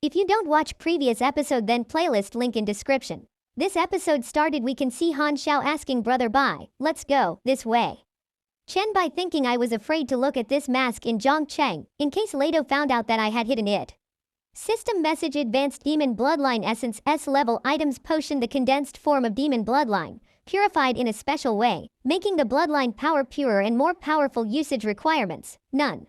If you don't watch previous episode, then playlist link in description. This episode started, we can see Han Xiao asking Brother Bai, let's go, this way. Chen Bai thinking I was afraid to look at this mask in Zhongcheng, in case Leto found out that I had hidden it. System message: Advanced Demon Bloodline Essence S-level items potion, the condensed form of demon bloodline, purified in a special way, making the bloodline power purer and more powerful. Usage requirements: none.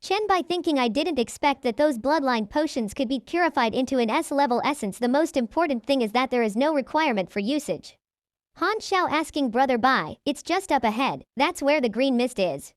Chen Bai thinking I didn't expect that those bloodline potions could be purified into an S-level essence. The most important thing is that there is no requirement for usage. Han Xiao asking Brother Bai, it's just up ahead, that's where the green mist is.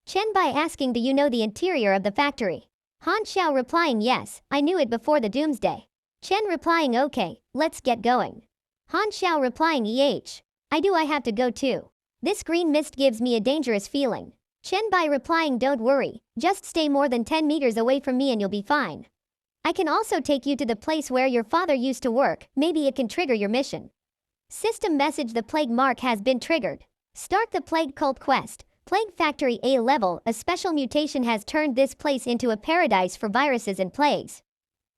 Chen Bai asking, do you know the interior of the factory? Han Xiao replying, yes, I knew it before the Doomsday. Chen replying, okay, let's get going. Han Xiao replying, I do, I have to go too. This green mist gives me a dangerous feeling. Chen Bai replying, don't worry, just stay more than 10 meters away from me and you'll be fine. I can also take you to the place where your father used to work, maybe it can trigger your mission. System message: the plague mark has been triggered. Start the plague cult quest. Plague Factory A level, a special mutation has turned this place into a paradise for viruses and plagues.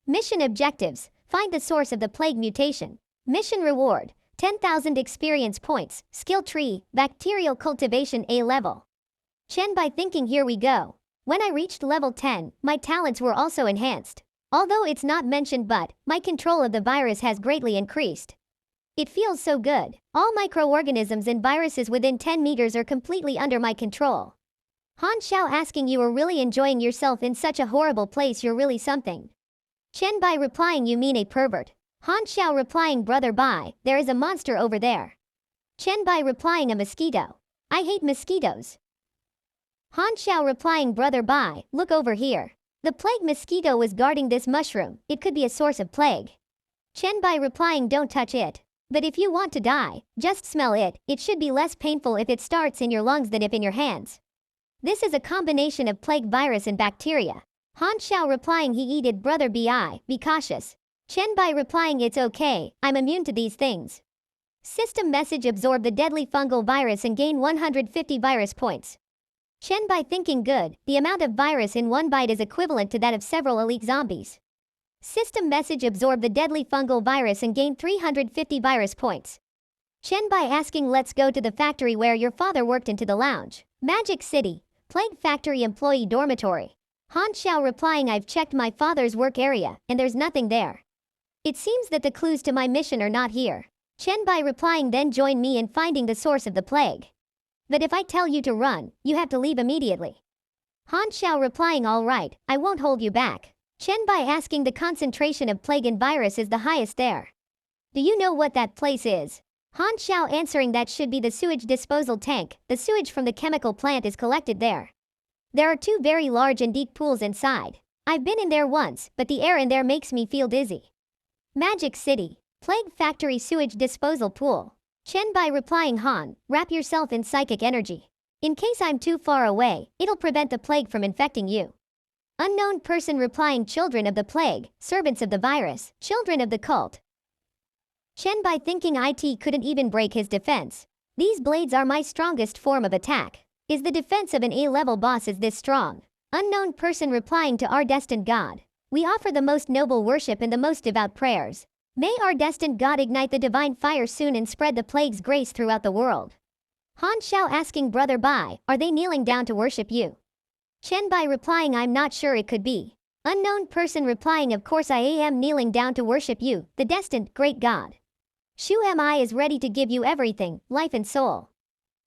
Mission objectives: find the source of the plague mutation. Mission reward: 10,000 experience points. Skill tree: bacterial cultivation A level. Chen Bai thinking, here we go. When I reached level 10, my talents were also enhanced. Although it's not mentioned, but my control of the virus has greatly increased. It feels so good. All microorganisms and viruses within 10 meters are completely under my control. Han Xiao asking, you are really enjoying yourself in such a horrible place, you're really something. Chen Bai replying, you mean a pervert? Han Xiao replying, Brother Bai, there is a monster over there. Chen Bai replying, a mosquito. I hate mosquitoes. Han Xiao replying, Brother Bai, look over here. The plague mosquito was guarding this mushroom, it could be a source of plague. Chen Bai replying, don't touch it. But if you want to die, just smell it, it should be less painful if it starts in your lungs than if in your hands. This is a combination of plague virus and bacteria. Han Xiao replying, he eat it. Brother Bai, be cautious. Chen Bai replying, it's okay, I'm immune to these things. System message: absorb the deadly fungal virus and gain 150 virus points. Chen Bai thinking, good, the amount of virus in one bite is equivalent to that of several elite zombies. System message: absorb the deadly fungal virus and gain 350 virus points. Chen Bai asking, let's go to the factory where your father worked. Into the lounge. Magic City. Plague Factory Employee Dormitory. Han Xiao replying, I've checked my father's work area, and there's nothing there. It seems that the clues to my mission are not here. Chen Bai replying, then join me in finding the source of the plague. But if I tell you to run, you have to leave immediately. Han Xiao replying, all right, I won't hold you back. Chen Bai asking, the concentration of plague and virus is the highest there. Do you know what that place is? Han Xiao answering, that should be the sewage disposal tank. The sewage from the chemical plant is collected there. There are 2 very large and deep pools inside. I've been in there once, but the air in there makes me feel dizzy. Magic City. Plague Factory Sewage Disposal Pool. Chen Bai replying, Han, wrap yourself in psychic energy. In case I'm too far away, it'll prevent the plague from infecting you. Unknown person replying, children of the plague, servants of the virus, children of the cult. Chen Bai thinking, it couldn't even break his defense. These blades are my strongest form of attack. Is the defense of an A-level boss is this strong? Unknown person replying, to our destined God, we offer the most noble worship and the most devout prayers. May our destined God ignite the divine fire soon and spread the plague's grace throughout the world. Han Xiao asking, Brother Bai, are they kneeling down to worship you? Chen Bai replying, I'm not sure, it could be. Unknown person replying, of course I am kneeling down to worship you, the destined great God. Shu Mi is ready to give you everything, life and soul.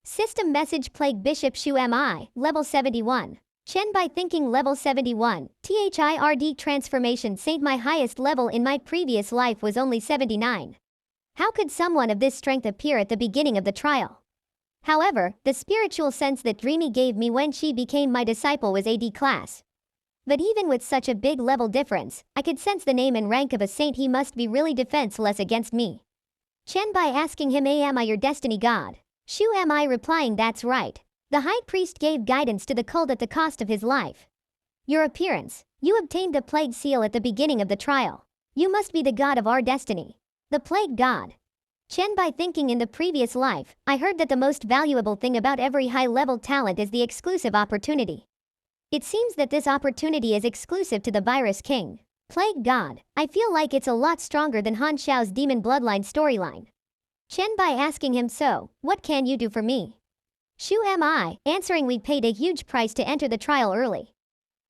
System message: Plague Bishop Shu Mi, level 71. Chen Bai thinking, level 71, THIRD transformation saint. My highest level in my previous life was only 79. How could someone of this strength appear at the beginning of the trial? However, the spiritual sense that Dreamy gave me when she became my disciple was AD class. But even with such a big level difference, I could sense the name and rank of a saint. He must be really defenseless against me. Chen Bai asking him, am I your destiny god? Shu Mi replying, that's right. The high priest gave guidance to the cult at the cost of his life. Your appearance. You obtained the plague seal at the beginning of the trial. You must be the god of our destiny. The plague god. Chen Bai thinking, in the previous life, I heard that the most valuable thing about every high-level talent is the exclusive opportunity. It seems that this opportunity is exclusive to the Virus King. Plague God, I feel like it's a lot stronger than Han Xiao's demon bloodline storyline. Chen Bai asking him, so, what can you do for me? Shu am I, answering, we paid a huge price to enter the trial early.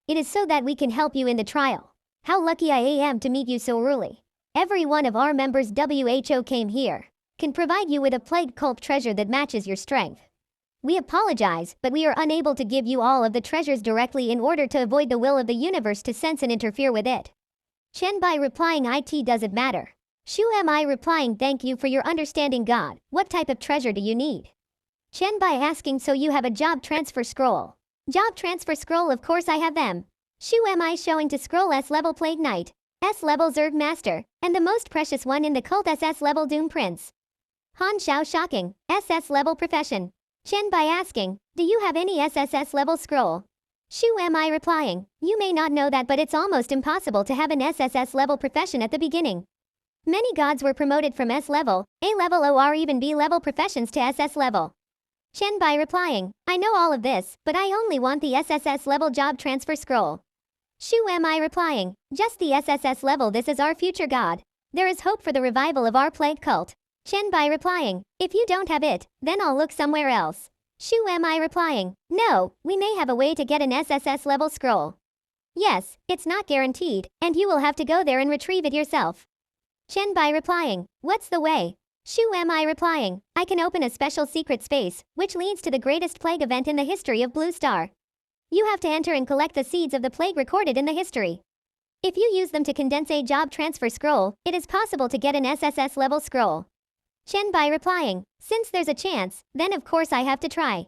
It is so that we can help you in the trial. How lucky I am to meet you so early. Every one of our members WHO came here. Can provide you with a plague cult treasure that matches your strength. We apologize, but we are unable to give you all of the treasures directly in order to avoid the will of the universe to sense and interfere with it. Chen Bai replying, it doesn't matter. Shu am I replying, thank you for your understanding God. What type of treasure do you need? Chen Bai asking, so you have a job transfer scroll. Job transfer scroll, of course I have them. Shu am I showing to scroll S-level Plague Knight, S-level Zerg Master, and the most precious one in the cult SS-level Doom Prince. Han Xiao shocking, SS-level profession. Chen Bai asking, do you have any SSS-level scroll? Shu am I replying, you may not know that, but it's almost impossible to have an SSS-level profession at the beginning. Many gods were promoted from S-level, A-level or even B-level professions to SS-level. Chen Bai replying, I know all of this, but I only want the SSS-level job transfer scroll. Shu am I replying, just the SSS-level, this is our future god. There is hope for the revival of our plague cult. Chen Bai replying, if you don't have it, then I'll look somewhere else. Shu am I replying, no, we may have a way to get an SSS-level scroll. Yes, it's not guaranteed, and you will have to go there and retrieve it yourself. Chen Bai replying, what's the way? Shu am I replying, I can open a special secret space, which leads to the greatest plague event in the history of Blue Star. You have to enter and collect the seeds of the plague recorded in the history. If you use them to condense a job transfer scroll, it is possible to get an SSS-level scroll. Chen Bai replying, since there's a chance, then of course I have to try.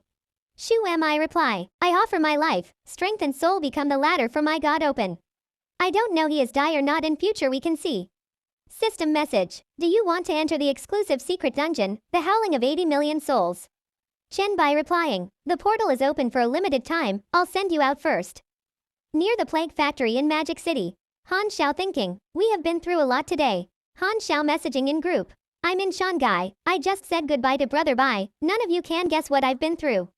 Shu am I reply, I offer my life, strength and soul become the ladder for my god open. I don't know he is die or not, in future we can see. System message, do you want to enter the exclusive secret dungeon, the howling of 80 million souls? Chen Bai replying, the portal is open for a limited time, I'll send you out first. Near the plague factory in Magic City. Han Xiao thinking, we have been through a lot today. Han Xiao messaging in group. I'm in Shanghai, I just said goodbye to Brother Bai, none of you can guess what I've been through.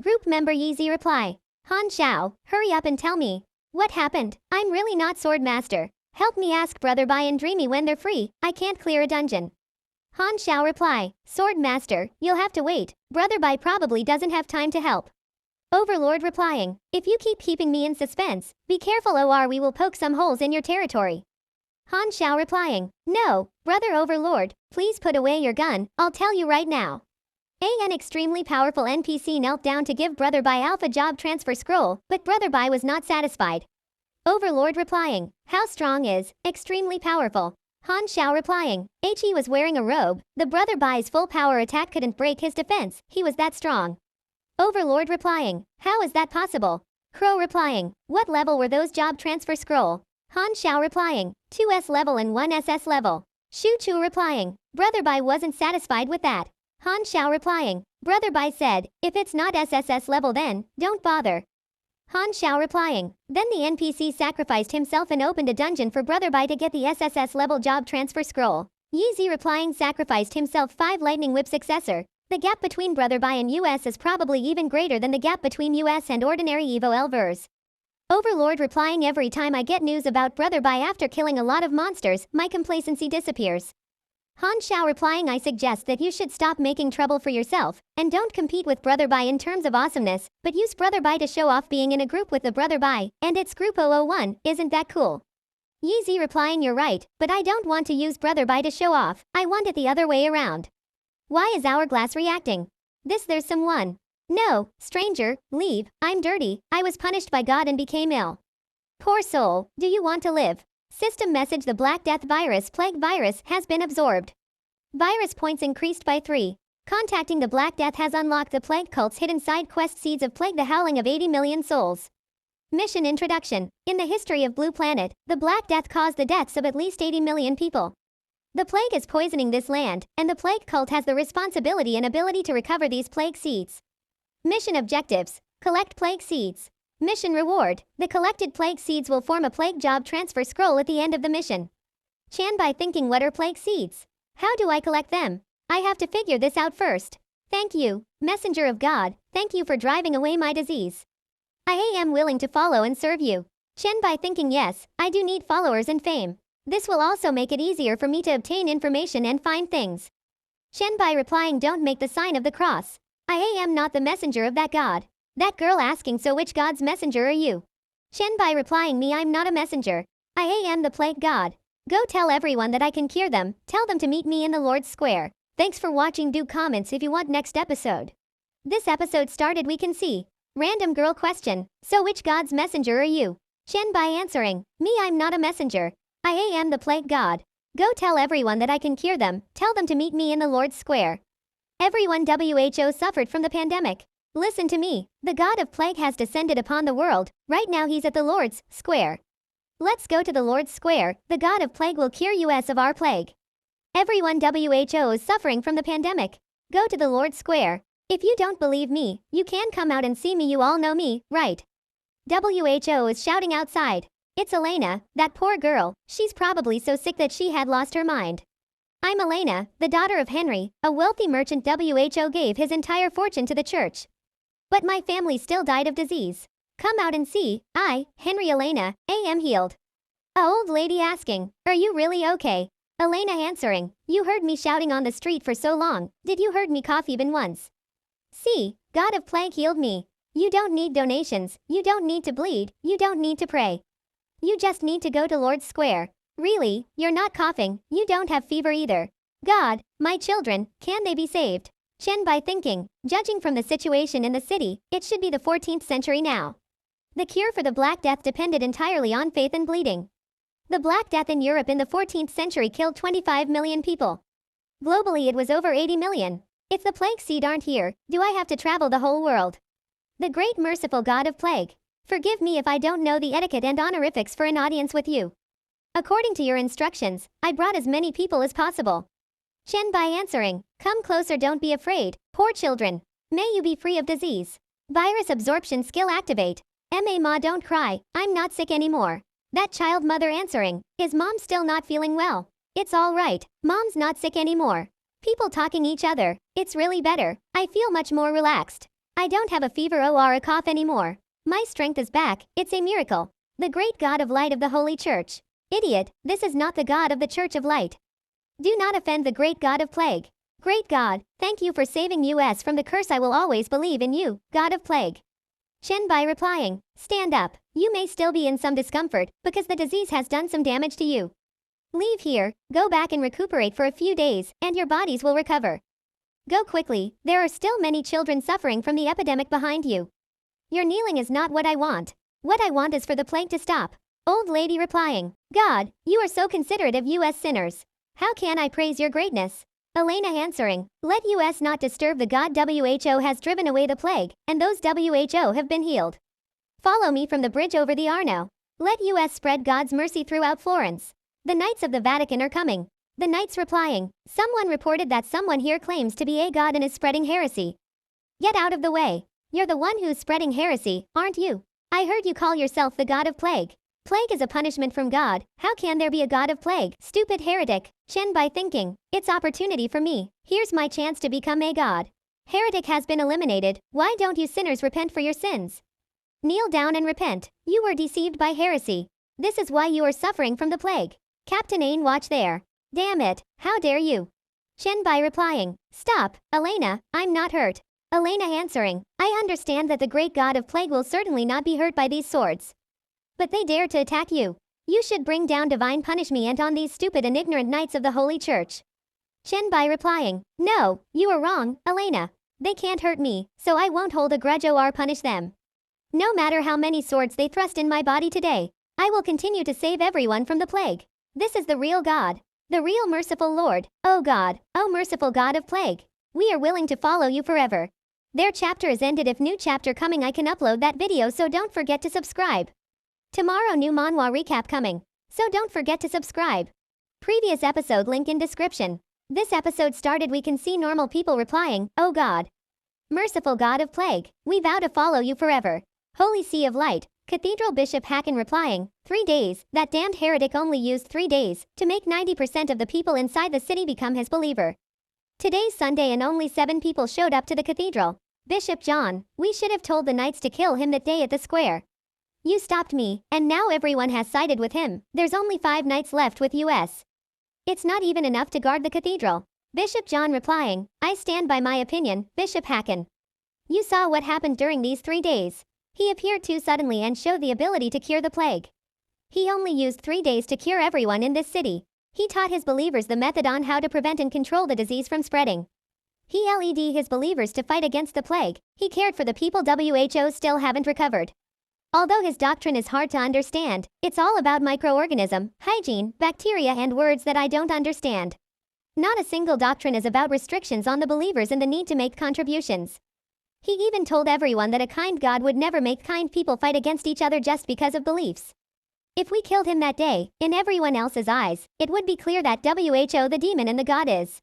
Group member Yeezy reply. Han Xiao, hurry up and tell me. What happened? I'm really not Sword Master. Help me ask Brother Bai and Dreamy when they're free, I can't clear a dungeon. Han Xiao reply, Sword Master, you'll have to wait, Brother Bai probably doesn't have time to help. Overlord replying, if you keep keeping me in suspense, be careful or we will poke some holes in your territory. Han Xiao replying, no, Brother Overlord, please put away your gun, I'll tell you right now. An extremely powerful NPC knelt down to give Brother Bai Alpha job transfer scroll, but Brother Bai was not satisfied. Overlord replying, how strong is, extremely powerful. Han Xiao replying, he was wearing a robe, the Brother Bai's full power attack couldn't break his defense, he was that strong. Overlord replying, how is that possible? Crow replying, what level were those job transfer scroll? Han Xiao replying, 2S level and 1 SS level. Shu Chu replying, Brother Bai wasn't satisfied with that. Han Xiao replying, Brother Bai said, if it's not SSS level then, don't bother. Han Xiao replying, then the NPC sacrificed himself and opened a dungeon for Brother Bai to get the SSS level job transfer scroll. Yeezy replying, sacrificed himself 5 lightning whip successor. The gap between Brother Bai and US is probably even greater than the gap between US and ordinary Evo Elvers. Overlord replying, every time I get news about Brother Bai after killing a lot of monsters, my complacency disappears. Han Xiao replying, I suggest that you should stop making trouble for yourself, and don't compete with Brother Bai in terms of awesomeness, but use Brother Bai to show off being in a group with the Brother Bai, and it's Group 001, isn't that cool? Yeezy replying, you're right, but I don't want to use Brother Bai to show off, I want it the other way around. Why is Hourglass reacting? There's someone. No, stranger, leave, I'm dirty, I was punished by God and became ill. Poor soul, do you want to live? System message, the Black Death virus plague virus has been absorbed. Virus points increased by 3. Contacting the Black Death has unlocked the plague cult's hidden side quest seeds of plague, the howling of 80 million souls. Mission introduction. In the history of Blue Planet, the Black Death caused the deaths of at least 80 million people. The plague is poisoning this land, and the plague cult has the responsibility and ability to recover these plague seeds. Mission objectives. Collect plague seeds. Mission reward. The collected plague seeds will form a plague job transfer scroll at the end of the mission. Chen Bai thinking, what are plague seeds? How do I collect them? I have to figure this out first. Thank you, Messenger of God, thank you for driving away my disease. I am willing to follow and serve you. Chen Bai thinking yes, I do need followers and fame. This will also make it easier for me to obtain information and find things. Chen Bai replying don't make the sign of the cross. I am not the messenger of that god. That girl asking so which god's messenger are you? Chen Bai replying me I'm not a messenger. I am the plague god. Go tell everyone that I can cure them, tell them to meet me in the Lord's Square. Thanks for watching, do comments if you want next episode. This episode started we can see. Random girl question, so which god's messenger are you? Chen Bai answering, me I'm not a messenger. I am the plague god. Go tell everyone that I can cure them, tell them to meet me in the Lord's Square. Everyone WHO suffered from the pandemic. Listen to me, the god of plague has descended upon the world, right now he's at the Lord's Square. Let's go to the Lord's Square, the god of plague will cure us of our plague. Everyone WHO is suffering from the pandemic. Go to the Lord's Square. If you don't believe me, you can come out and see me, you all know me, right? WHO is shouting outside. It's Elena, that poor girl, she's probably so sick that she had lost her mind. I'm Elena, the daughter of Henry, a wealthy merchant. WHO gave his entire fortune to the church. But my family still died of disease. Come out and see, I, Henry Elena, am healed. A old lady asking, are you really okay? Elena answering, you heard me shouting on the street for so long, did you heard me cough even once? See, God of plague healed me. You don't need donations, you don't need to bleed, you don't need to pray. You just need to go to Lord's Square. Really, you're not coughing, you don't have fever either. God, my children, can they be saved? Chen Bai thinking, judging from the situation in the city, it should be the 14th century now. The cure for the Black Death depended entirely on faith and bleeding. The Black Death in Europe in the 14th century killed 25 million people. Globally it was over 80 million. If the plague seed aren't here, do I have to travel the whole world? The great merciful God of plague, forgive me if I don't know the etiquette and honorifics for an audience with you. According to your instructions, I brought as many people as possible. Chen Bai answering, come closer, don't be afraid, poor children. May you be free of disease. Virus absorption skill activate. Ma don't cry, I'm not sick anymore. That child mother answering, is mom still not feeling well? It's all right, mom's not sick anymore. People talking each other, it's really better, I feel much more relaxed. I don't have a fever or a cough anymore. My strength is back, it's a miracle. The great God of light of the Holy Church. Idiot, this is not the God of the Church of Light. Do not offend the great God of plague. Great God, thank you for saving us from the curse. I will always believe in you, God of plague. Chen Bai replying, stand up, you may still be in some discomfort, because the disease has done some damage to you. Leave here, go back and recuperate for a few days, and your bodies will recover. Go quickly, there are still many children suffering from the epidemic behind you. Your kneeling is not what I want. What I want is for the plague to stop. Old lady replying, God, you are so considerate of us sinners. How can I praise your greatness? Elena answering, let us not disturb the God. WHO has driven away the plague, and those WHO have been healed. Follow me from the bridge over the Arno. Let us spread God's mercy throughout Florence. The Knights of the Vatican are coming. The Knights replying, someone reported that someone here claims to be a god and is spreading heresy. Get out of the way. You're the one who's spreading heresy, aren't you? I heard you call yourself the God of plague. Plague is a punishment from God. How can there be a God of plague? Stupid heretic. Chen Bai thinking, it's opportunity for me. Here's my chance to become a god. Heretic has been eliminated. Why don't you sinners repent for your sins? Kneel down and repent. You were deceived by heresy. This is why you are suffering from the plague. Captain Ain, watch there. Damn it, how dare you? Chen Bai replying, stop, Elena, I'm not hurt. Elena answering, I understand that the great God of plague will certainly not be hurt by these swords. But they dare to attack you. You should bring down divine punishment on these stupid and ignorant knights of the Holy Church. Chen Bai replying, no, you are wrong, Elena. They can't hurt me, so I won't hold a grudge or punish them. No matter how many swords they thrust in my body today, I will continue to save everyone from the plague. This is the real God, the real merciful Lord. Oh God, oh merciful God of plague. We are willing to follow you forever. Their chapter is ended. If new chapter coming, I can upload that video, so don't forget to subscribe. Tomorrow new manhwa recap coming, so don't forget to subscribe. Previous episode link in description. This episode started we can see normal people replying, oh God. Merciful God of plague, we vow to follow you forever. Holy Sea of Light, Cathedral Bishop Hakan replying, 3 days, that damned heretic only used 3 days to make 90% of the people inside the city become his believer. Today's Sunday and only 7 people showed up to the cathedral. Bishop John, we should have told the knights to kill him that day at the square. You stopped me, and now everyone has sided with him. There's only 5 knights left with us. It's not even enough to guard the cathedral. Bishop John replying, I stand by my opinion, Bishop Hacken. You saw what happened during these 3 days. He appeared too suddenly and showed the ability to cure the plague. He only used 3 days to cure everyone in this city. He taught his believers the method on how to prevent and control the disease from spreading. He led his believers to fight against the plague. He cared for the people WHO still haven't recovered. Although his doctrine is hard to understand, it's all about microorganism, hygiene, bacteria and words that I don't understand. Not a single doctrine is about restrictions on the believers and the need to make contributions. He even told everyone that a kind God would never make kind people fight against each other just because of beliefs. If we killed him that day, in everyone else's eyes, it would be clear that WHO the demon and the God is.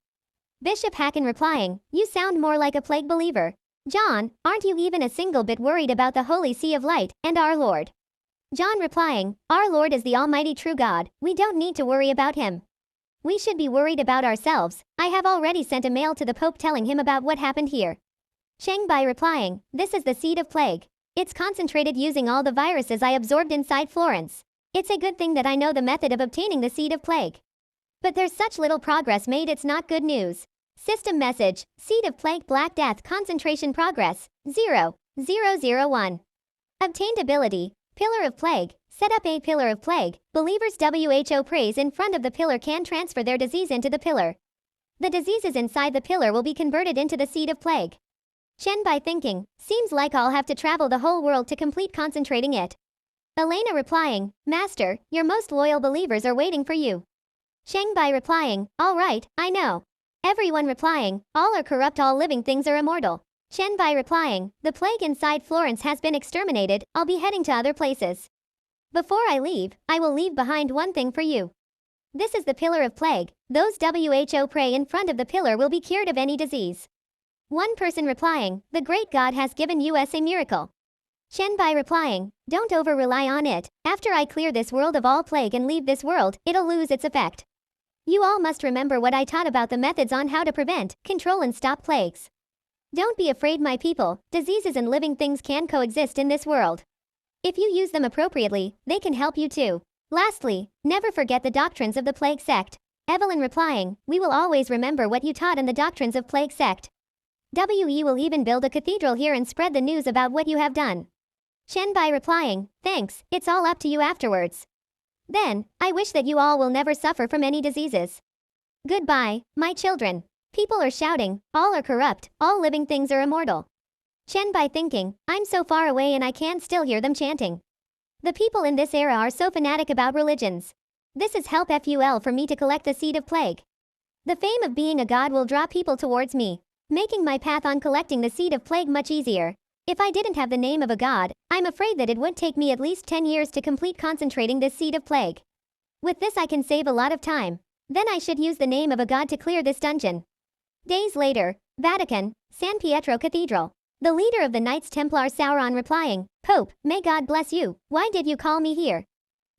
Bishop Hacken replying, you sound more like a plague believer. John, aren't you even a single bit worried about the Holy See of Light and our Lord? John replying, our Lord is the Almighty True God, we don't need to worry about him. We should be worried about ourselves. I have already sent a mail to the Pope telling him about what happened here. Chen Bai replying, this is the seed of plague. It's concentrated using all the viruses I absorbed inside Florence. It's a good thing that I know the method of obtaining the seed of plague. But there's such little progress made, it's not good news. System message, seed of plague Black Death concentration progress, 0.001. Obtained ability, pillar of plague, set up a pillar of plague, believers WHO prays in front of the pillar can transfer their disease into the pillar. The diseases inside the pillar will be converted into the seed of plague. Chen Bai thinking, seems like I'll have to travel the whole world to complete concentrating it. Elena replying, Master, your most loyal believers are waiting for you. Chen Bai replying, all right, I know. Everyone replying, all are corrupt, all living things are immortal. Chen Bai replying, the plague inside Florence has been exterminated, I'll be heading to other places. Before I leave, I will leave behind one thing for you. This is the pillar of plague, those WHO pray in front of the pillar will be cured of any disease. One person replying, the great God has given us a miracle. Chen Bai replying, don't over-rely on it, after I clear this world of all plague and leave this world, it'll lose its effect. You all must remember what I taught about the methods on how to prevent, control and stop plagues. Don't be afraid my people, diseases and living things can coexist in this world. If you use them appropriately, they can help you too. Lastly, never forget the doctrines of the plague sect. Evelyn replying, we will always remember what you taught in the doctrines of plague sect. We will even build a cathedral here and spread the news about what you have done. Chen Bai replying, thanks, it's all up to you afterwards. Then, I wish that you all will never suffer from any diseases. Goodbye, my children. People are shouting, all are corrupt, all living things are immortal. Chen Bai thinking, I'm so far away and I can still hear them chanting. The people in this era are so fanatic about religions. This is help FUL for me to collect the seed of plague. The fame of being a god will draw people towards me, making my path on collecting the seed of plague much easier. If I didn't have the name of a god, I'm afraid that it would take me at least 10 years to complete concentrating this seed of plague. With this I can save a lot of time. Then I should use the name of a god to clear this dungeon. Days later, Vatican, San Pietro Cathedral. The leader of the Knights Templar Sauron replying, Pope, may God bless you, why did you call me here?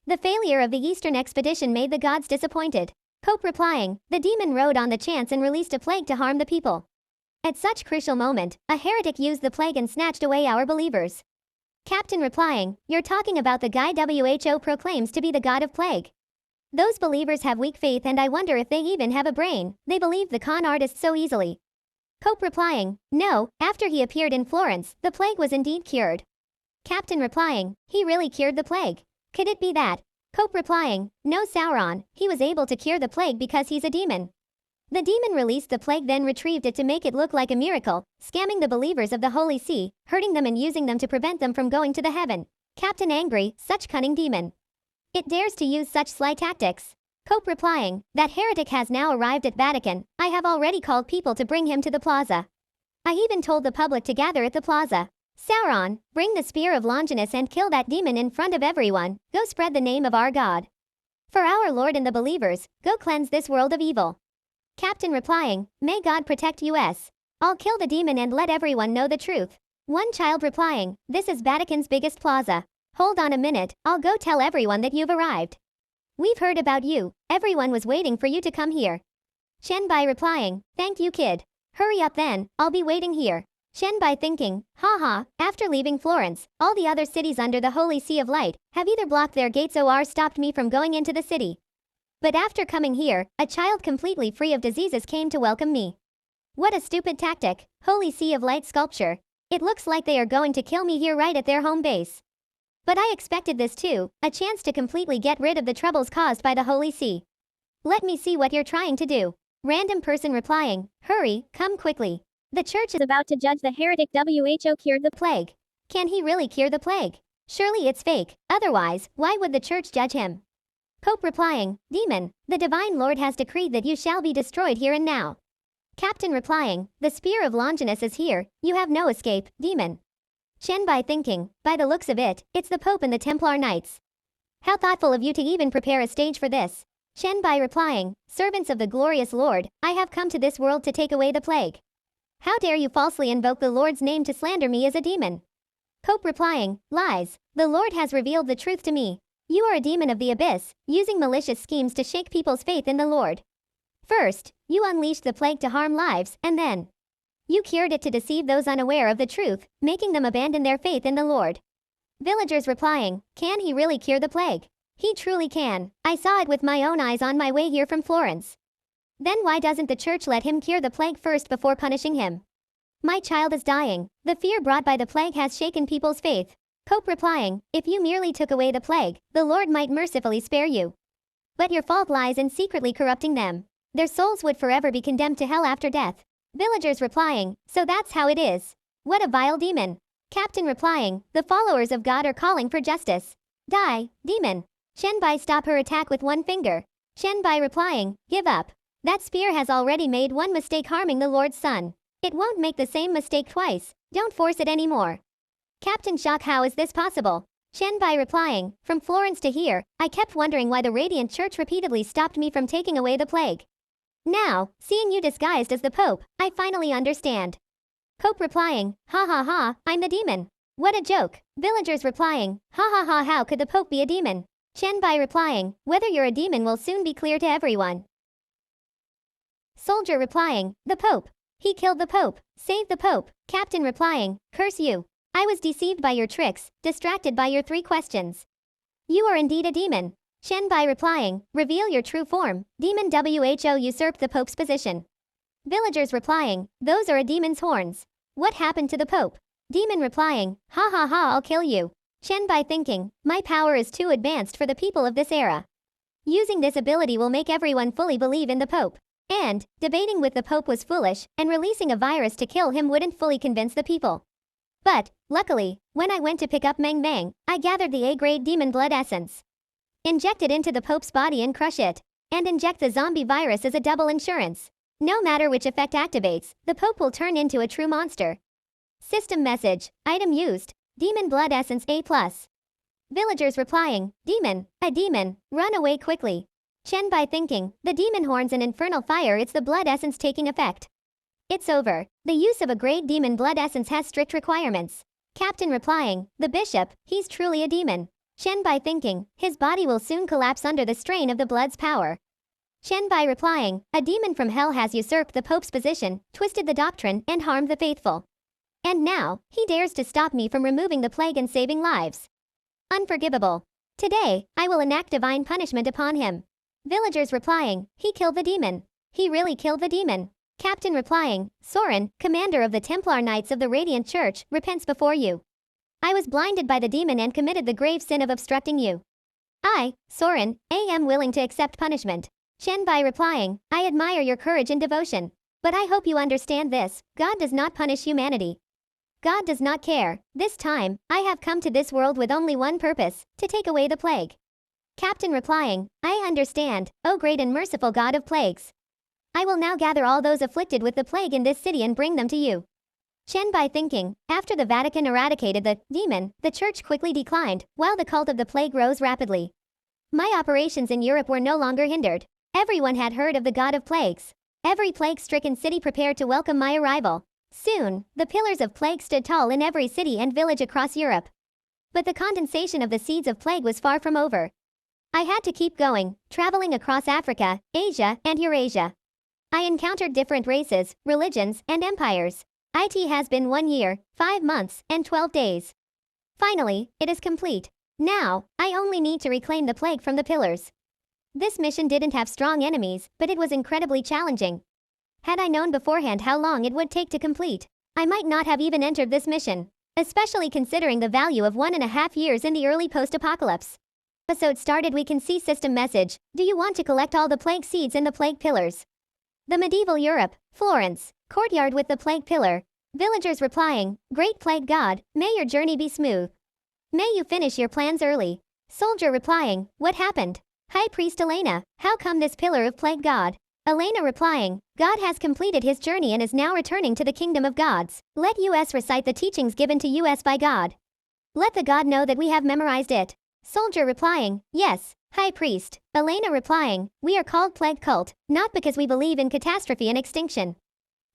The failure of the Eastern expedition made the gods disappointed. Pope replying, the demon rode on the chance and released a plague to harm the people. At such crucial moment, a heretic used the plague and snatched away our believers. Captain replying, you're talking about the guy WHO proclaims to be the god of plague. Those believers have weak faith and I wonder if they even have a brain, they believe the con artist so easily. Pope replying, no, after he appeared in Florence, the plague was indeed cured. Captain replying, he really cured the plague. Could it be that? Pope replying, no Sauron, he was able to cure the plague because he's a demon. The demon released the plague then retrieved it to make it look like a miracle, scamming the believers of the Holy See, hurting them and using them to prevent them from going to the heaven. Captain angry, such cunning demon. It dares to use such sly tactics. Pope replying, that heretic has now arrived at Vatican, I have already called people to bring him to the plaza. I even told the public to gather at the plaza. Sauron, bring the spear of Longinus and kill that demon in front of everyone, go spread the name of our God. For our Lord and the believers, go cleanse this world of evil. Captain replying, may God protect us. I'll kill the demon and let everyone know the truth. One child replying, this is Vatican's biggest plaza. Hold on a minute, I'll go tell everyone that you've arrived. We've heard about you, everyone was waiting for you to come here. Chen Bai replying, thank you kid. Hurry up then, I'll be waiting here. Chen Bai thinking, haha, after leaving Florence, all the other cities under the Holy Sea of Light have either blocked their gates or stopped me from going into the city. But after coming here, a child completely free of diseases came to welcome me. What a stupid tactic, Holy Sea of Light sculpture. It looks like they are going to kill me here right at their home base. But I expected this too, a chance to completely get rid of the troubles caused by the Holy Sea. Let me see what you're trying to do. Random person replying, hurry, come quickly. The church is about to judge the heretic WHO cured the plague. Can he really cure the plague? Surely it's fake, otherwise, why would the church judge him? Pope replying, demon, the divine lord has decreed that you shall be destroyed here and now. Captain replying, the spear of Longinus is here, you have no escape, demon. Chen Bai thinking, by the looks of it, it's the Pope and the Templar Knights. How thoughtful of you to even prepare a stage for this. Chen Bai replying, servants of the glorious Lord, I have come to this world to take away the plague. How dare you falsely invoke the Lord's name to slander me as a demon? Pope replying, lies, the Lord has revealed the truth to me. You are a demon of the abyss, using malicious schemes to shake people's faith in the Lord. First, you unleashed the plague to harm lives, and then you cured it to deceive those unaware of the truth, making them abandon their faith in the Lord. Villagers replying, can he really cure the plague? He truly can, I saw it with my own eyes on my way here from Florence. Then why doesn't the church let him cure the plague first before punishing him? My child is dying, the fear brought by the plague has shaken people's faith. Pope replying, if you merely took away the plague, the Lord might mercifully spare you. But your fault lies in secretly corrupting them. Their souls would forever be condemned to hell after death. Villagers replying, so that's how it is. What a vile demon. Captain replying, the followers of God are calling for justice. Die, demon. Chen Bai stop her attack with one finger. Chen Bai replying, give up. That spear has already made one mistake harming the Lord's son. It won't make the same mistake twice, don't force it anymore. Captain shock, how is this possible? Chen Bai replying, from Florence to here, I kept wondering why the Radiant Church repeatedly stopped me from taking away the plague. Now, seeing you disguised as the Pope, I finally understand. Pope replying, ha ha ha, I'm the demon. What a joke. Villagers replying, ha ha ha, how could the Pope be a demon? Chen Bai replying, whether you're a demon will soon be clear to everyone. Soldier replying, the Pope. He killed the Pope. Save the Pope. Captain replying, curse you. I was deceived by your tricks, distracted by your 3 questions. You are indeed a demon. Chen Bai replying, reveal your true form. Demon WHO usurped the Pope's position. Villagers replying, those are a demon's horns. What happened to the Pope? Demon replying, ha ha ha, I'll kill you. Chen Bai thinking, my power is too advanced for the people of this era. Using this ability will make everyone fully believe in the Pope. And, debating with the Pope was foolish, and releasing a virus to kill him wouldn't fully convince the people. But, luckily, when I went to pick up Meng Meng, I gathered the A-grade demon blood essence. Inject it into the Pope's body and crush it. And inject the zombie virus as a double insurance. No matter which effect activates, the Pope will turn into a true monster. System message, item used, demon blood essence A+. Villagers replying, demon, a demon, run away quickly. Chen Bai thinking, the demon horns and infernal fire, it's the blood essence taking effect. It's over. The use of a grade demon blood essence has strict requirements. Captain replying, the bishop, he's truly a demon. Chen Bai thinking, his body will soon collapse under the strain of the blood's power. Chen Bai replying, a demon from hell has usurped the Pope's position, twisted the doctrine, and harmed the faithful. And now, he dares to stop me from removing the plague and saving lives. Unforgivable. Today, I will enact divine punishment upon him. Villagers replying, he killed the demon. He really killed the demon. Captain replying, Soren, commander of the Templar Knights of the Radiant Church, repents before you. I was blinded by the demon and committed the grave sin of obstructing you. I, Soren, am willing to accept punishment. Chen Bai replying, I admire your courage and devotion. But I hope you understand this, God does not punish humanity. God does not care. This time, I have come to this world with only one purpose, to take away the plague. Captain replying, I understand, O great and merciful God of plagues. I will now gather all those afflicted with the plague in this city and bring them to you. Chen Bai thinking, after the Vatican eradicated the demon, the church quickly declined, while the cult of the plague rose rapidly. My operations in Europe were no longer hindered. Everyone had heard of the God of plagues. Every plague-stricken city prepared to welcome my arrival. Soon, the pillars of plague stood tall in every city and village across Europe. But the condensation of the seeds of plague was far from over. I had to keep going, traveling across Africa, Asia, and Eurasia. I encountered different races, religions, and empires. IT has been 1 year, 5 months, and 12 days. Finally, it is complete. Now, I only need to reclaim the plague from the pillars. This mission didn't have strong enemies, but it was incredibly challenging. Had I known beforehand how long it would take to complete, I might not have even entered this mission, especially considering the value of 1.5 years in the early post-apocalypse. Episode started. We can see system message. Do you want to collect all the plague seeds in the plague pillars? The medieval Europe, Florence, courtyard with the plague pillar. Villagers replying, Great Plague God, may your journey be smooth. May you finish your plans early. Soldier replying, what happened? High Priest Elena, how come this pillar of plague God? Elena replying, God has completed his journey and is now returning to the kingdom of gods. Let us recite the teachings given to us by God. Let the God know that we have memorized it. Soldier replying, yes, High Priest. Elena replying, we are called Plague Cult, not because we believe in catastrophe and extinction.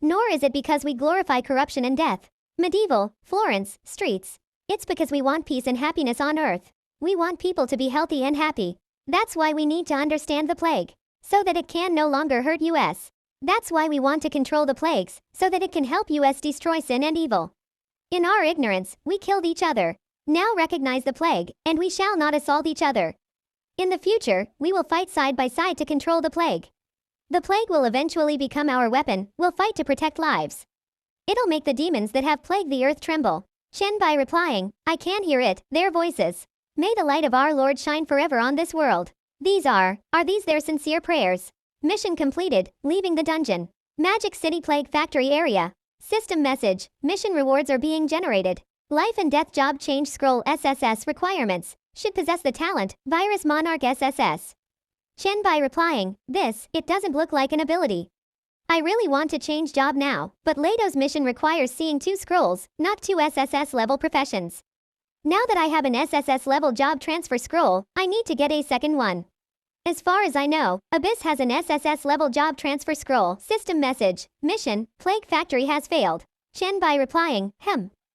Nor is it because we glorify corruption and death. Medieval, Florence, streets. It's because we want peace and happiness on earth. We want people to be healthy and happy. That's why we need to understand the plague, so that it can no longer hurt us. That's why we want to control the plagues, so that it can help us destroy sin and evil. In our ignorance, we killed each other. Now recognize the plague, and we shall not assault each other. In the future, we will fight side by side to control the plague. The plague will eventually become our weapon. We'll fight to protect lives. It'll make the demons that have plagued the earth tremble. Chen Bai replying, I can hear it, their voices. May the light of our Lord shine forever on this world. These are these their sincere prayers? Mission completed, leaving the dungeon. Magic City Plague Factory area. System message, mission rewards are being generated. Life and death job change scroll SSS requirements. Should possess the talent, virus Monarch SSS. Chen Bai replying, it doesn't look like an ability. I really want to change job now, but Lato's mission requires seeing 2 scrolls, not 2 SSS-level professions. Now that I have an SSS-level job transfer scroll, I need to get a second one. As far as I know, Abyss has an SSS-level job transfer scroll. System message, mission, Plague Factory has failed. Chen Bai replying,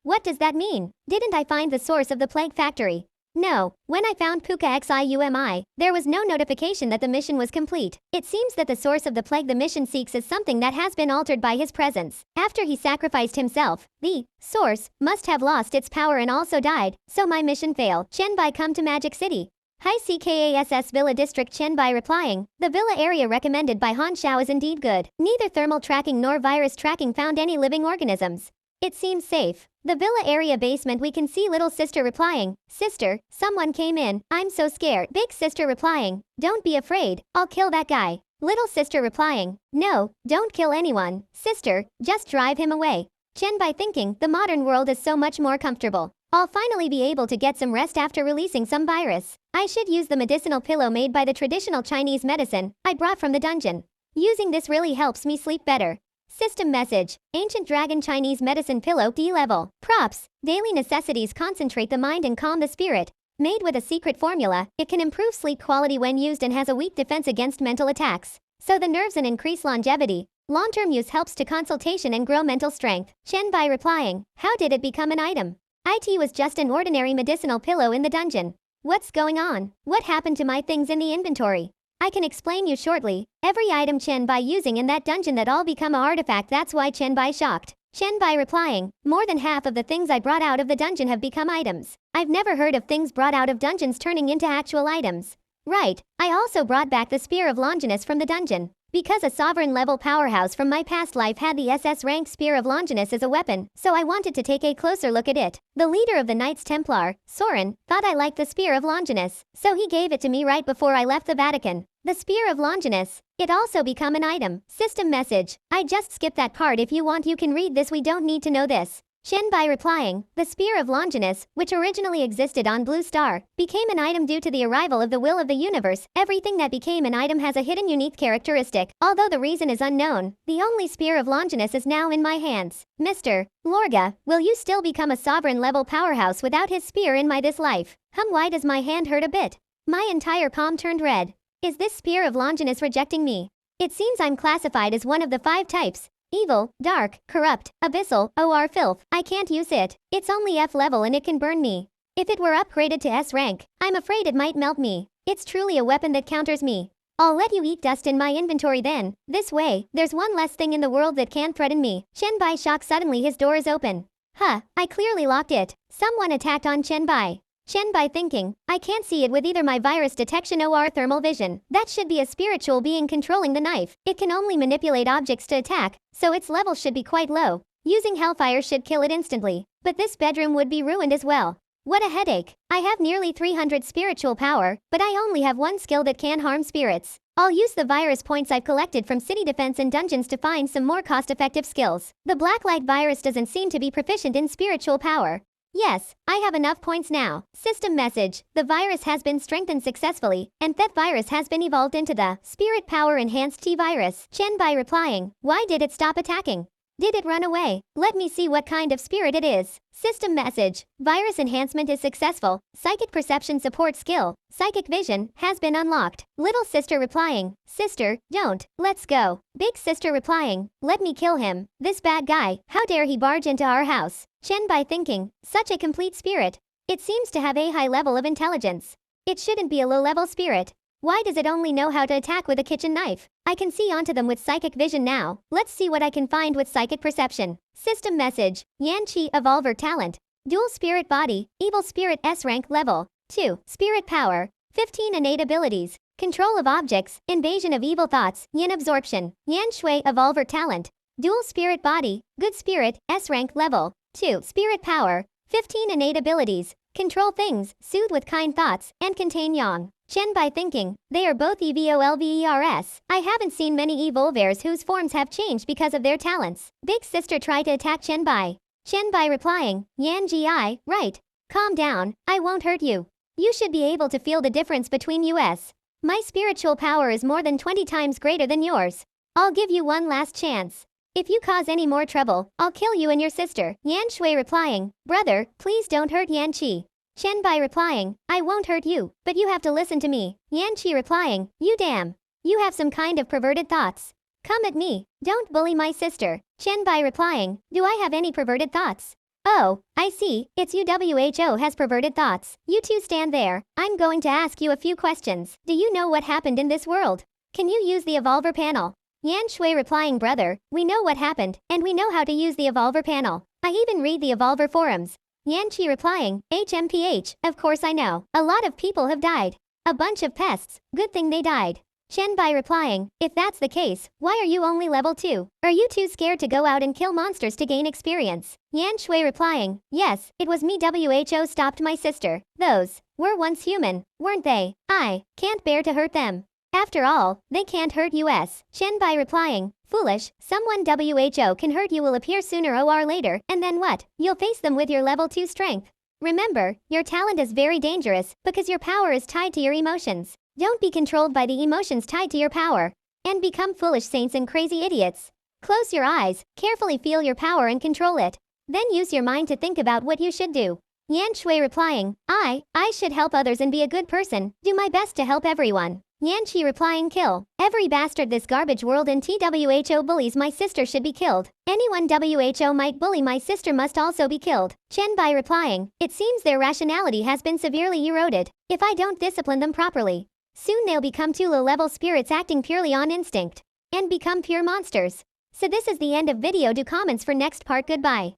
what does that mean? Didn't I find the source of the Plague Factory? No, when I found Puka Xiumi, there was no notification that the mission was complete. It seems that the source of the plague the mission seeks is something that has been altered by his presence. After he sacrificed himself, the source must have lost its power and also died, so my mission failed. Chen Bai come to Magic City. High CKASS Villa District. Chen Bai replying, the villa area recommended by Han Xiao is indeed good. Neither thermal tracking nor virus tracking found any living organisms. It seems safe. The villa area basement. We can see little sister replying, sister, someone came in, I'm so scared. Big sister replying, don't be afraid, I'll kill that guy. Little sister replying, no, don't kill anyone, sister, just drive him away. Chen Bai thinking, the modern world is so much more comfortable. I'll finally be able to get some rest after releasing some virus. I should use the medicinal pillow made by the traditional Chinese medicine I brought from the dungeon. Using this really helps me sleep better. System message, Ancient Dragon Chinese Medicine Pillow D-Level. Props, daily necessities concentrate the mind and calm the spirit. Made with a secret formula, it can improve sleep quality when used and has a weak defense against mental attacks. So the nerves and increase longevity. Long-term use helps to consultation and grow mental strength. Chen Bai replying, how did it become an item? It was just an ordinary medicinal pillow in the dungeon. What's going on? What happened to my things in the inventory? I can explain you shortly. Every item Chen Bai using in that dungeon that all become a artifact. That's why Chen Bai shocked. Chen Bai replying, more than half of the things I brought out of the dungeon have become items. I've never heard of things brought out of dungeons turning into actual items. Right, I also brought back the Spear of Longinus from the dungeon. Because a sovereign level powerhouse from my past life had the SS rank Spear of Longinus as a weapon, so I wanted to take a closer look at it. The leader of the Knights Templar, Soren, thought I liked the Spear of Longinus, so he gave it to me right before I left the Vatican. The Spear of Longinus, it also become an item. System message, I just skipped that part. If you want you can read this, we don't need to know this. Chen Bai replying, the Spear of Longinus, which originally existed on Blue Star, became an item due to the arrival of the will of the universe. Everything that became an item has a hidden unique characteristic. Although the reason is unknown, the only Spear of Longinus is now in my hands. Mr. Lorga, will you still become a sovereign level powerhouse without his spear in this life? Why does my hand hurt a bit? My entire palm turned red. Is this Spear of Longinus rejecting me? It seems I'm classified as one of the 5 types. Evil, dark, corrupt, abyssal, or filth. I can't use it. It's only F level and it can burn me. If it were upgraded to S rank, I'm afraid it might melt me. It's truly a weapon that counters me. I'll let you eat dust in my inventory then. This way, there's one less thing in the world that can threaten me. Chen Bai shocked suddenly his door is open. Huh, I clearly locked it. Someone attacked on Chen Bai. Chen Bai thinking, I can't see it with either my virus detection or thermal vision. That should be a spiritual being controlling the knife. It can only manipulate objects to attack, so its level should be quite low. Using hellfire should kill it instantly. But this bedroom would be ruined as well. What a headache. I have nearly 300 spiritual power, but I only have one skill that can harm spirits. I'll use the virus points I've collected from city defense and dungeons to find some more cost-effective skills. The blacklight virus doesn't seem to be proficient in spiritual power. Yes, I have enough points now. System message. The virus has been strengthened successfully, and that virus has been evolved into the Spirit Power Enhanced T-Virus. Chen Bai replying, why did it stop attacking? Did it run away? Let me see what kind of spirit it is. System message. Virus enhancement is successful. Psychic perception support skill. Psychic vision has been unlocked. Little sister replying, sister, don't. Let's go. Big sister replying, let me kill him. This bad guy, how dare he barge into our house? Chen Bai thinking, such a complete spirit. It seems to have a high level of intelligence. It shouldn't be a low-level spirit. Why does it only know how to attack with a kitchen knife? I can see onto them with psychic vision now. Let's see what I can find with psychic perception. System message. Yan Qi Evolver talent. Dual spirit body. Evil spirit S rank level 2. Spirit power. 15 innate abilities. Control of objects. Invasion of evil thoughts. Yin absorption. Yan Shui Evolver talent. Dual spirit body. Good spirit S rank level 2. Spirit power. 15 innate abilities. Control things, soothe with kind thoughts, and contain yang. Chen Bai thinking, they are both evolvers. I haven't seen many evolvers whose forms have changed because of their talents. Big sister tried to attack Chen Bai. Chen Bai replying, Yan Ji, right. Calm down, I won't hurt you. You should be able to feel the difference between us. My spiritual power is more than 20 times greater than yours. I'll give you one last chance. If you cause any more trouble, I'll kill you and your sister. Yan Shui replying, brother, please don't hurt Yan Qi. Chen Bai replying, I won't hurt you, but you have to listen to me. Yan Qi replying, you damn. You have some kind of perverted thoughts. Come at me, don't bully my sister. Chen Bai replying, do I have any perverted thoughts? Oh, I see, it's UWHO has perverted thoughts. You two stand there, I'm going to ask you a few questions. Do you know what happened in this world? Can you use the Evolver panel? Yan Shui replying, brother, we know what happened, and we know how to use the Evolver panel. I even read the Evolver forums. Yan Qi replying, HMPH, of course I know. A lot of people have died. A bunch of pests, good thing they died. Chen Bai replying, if that's the case, why are you only level 2? Are you too scared to go out and kill monsters to gain experience? Yan Shui replying, yes, it was me. WHO stopped my sister. Those were once human, weren't they? I can't bear to hurt them. After all, they can't hurt us. Chen Bai replying, foolish, someone WHO can hurt you will appear sooner or later, and then what? You'll face them with your level 2 strength. Remember, your talent is very dangerous, because your power is tied to your emotions. Don't be controlled by the emotions tied to your power, and become foolish saints and crazy idiots. Close your eyes, carefully feel your power and control it. Then use your mind to think about what you should do. Yan Shui replying, I should help others and be a good person, do my best to help everyone. Yan Qi replying, kill every bastard this garbage world and TWHO bullies my sister should be killed. Anyone WHO might bully my sister must also be killed. Chen Bai replying, it seems their rationality has been severely eroded. If I don't discipline them properly, soon they'll become too low-level spirits acting purely on instinct and become pure monsters. So this is the end of video. Do comments for next part. Goodbye.